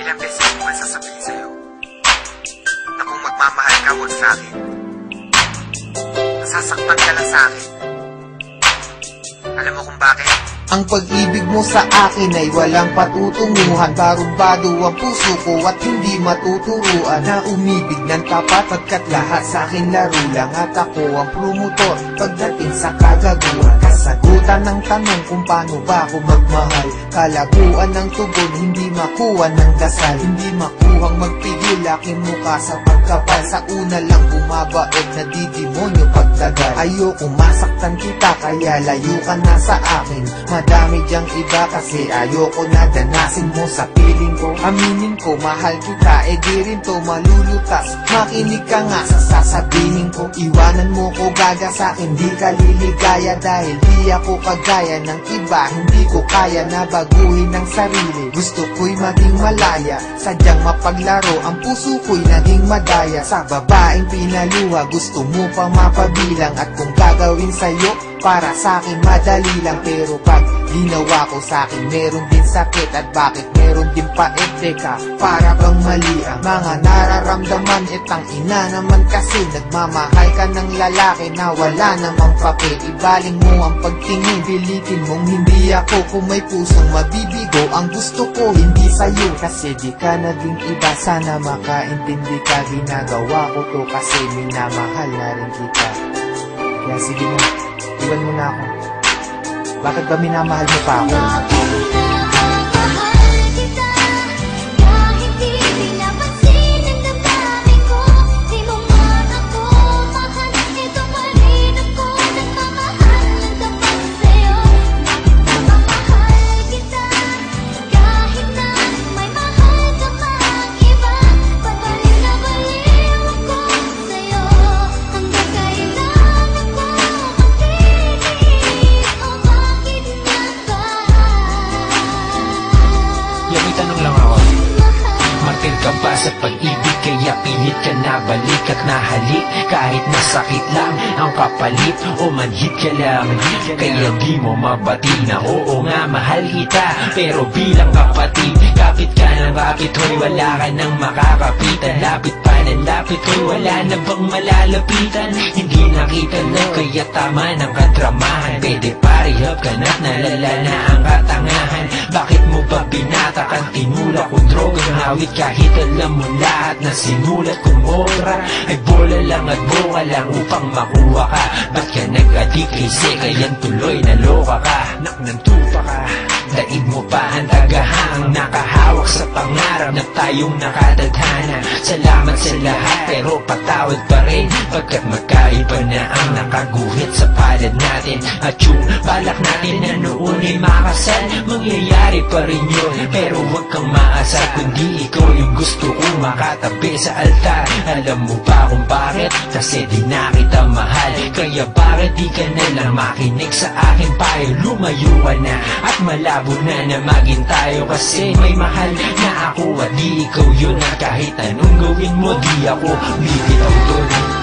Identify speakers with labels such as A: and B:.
A: Ilang beses ko ba sasabihin sa'yo na kung magmamahal ka, huwag sa'kin. Nasasaktan ka lang sa'kin. Alam mo kung bakit?
B: Ang pag-ibig mo sa akin ay walang patutunguhan. Barumbado ang puso ko at hindi matuturuan na umibig ng tapat, pagkat lahat sa akin laro lang. At ako ang promotor pagdating sa kagaguhan. Kasagutan ng tanong kung paano ba ako magmahal. Kalaguan ng tugon, hindi makuha ng dasal. Hindi makuhang magpigil aking mukha sa pagkapal. Sa una lang bumabaog na didemonyo pagtagal. Ayoko masaktan kita kaya layo ka na sa akin. Madami diyang iba kasi ayoko na danasin mo sa piling ko. Aminin ko mahal kita, di rin to malulutas. Makinig ka nga sa sasabihin ko. Iwanan mo ko gaga sa akin, di ka liligaya. Dahil di ako kagaya ng iba, hindi ko kaya na baguhin ang sarili. Gusto ko'y maging malaya, sadyang mapaglaro. Ang puso ko'y naging madaya sa babaeng pinaluha. Gusto mo pang mapabilang at kung gagawin sa'yo para sa'kin madali lang. Pero pag ginawa ko sa'kin meron din sakit. At bakit meron din pait? Teka, para bang mali ang mga nararamdaman? Itang ina naman kasi nagmamahal ka ng lalaki na wala namang papel. Ibaling mo ang pagtingin, pilitin mong hindi ako. Kung may pusong mabibigo, ang gusto ko hindi sa'yo. Kasi di ka naging iba, sana makaintindi ka. Ginagawa ko to kasi minamahal na rin kita. Kaya sige na, iwan mo na ako. Bakit ba minamahal mo pa ako?
C: Ka ba sa pag-ibig kaya pilit ka na balik at nahalik? Kahit masakit lang ang kapalit o manhit ka lang, kaya di mo mabati na oo nga mahal kita. Pero bilang kapatid, kapit ka ng kapit, hoy wala ka nang makakapitan. Lapit pa ng lapit, hoy wala na bang malalapitan? Hindi nakita na kaya tama ng kadramahan. Pwede parihap ka na't nalala na ang katangahan. Bakit mo ba binatakan? Tinulak kong drogang hawit kahit alam mo lahat na sinulat kong obra ay bola lang at bunga lang upang makuha ka. Ba't ka nag-addict kasi kayan tuloy naloka ka? Nak ng tupa ka, daig mo pa ang tagahang nakahawak sa pangarap na tayong nakatadhana. Salamat sa lahat pero patawad pa rin, pagkat magkaiba na ang nakaguhit sa palad natin. At yung balak natin na noon ay makasal, mangyayari pa rin yun. Pero huwag kang maasar kundi ikaw yung gusto ko makatabi sa altar. Alam mo ba kung bakit? Kasi di na kita mahal. Kaya bakit di ka nalang makinig sa akin payo? Lumayo ka na at malabo na na maging tayo. Kasi may mahal na ako at di ikaw yun. At kahit anong gawin mo di ako bibitaw doon.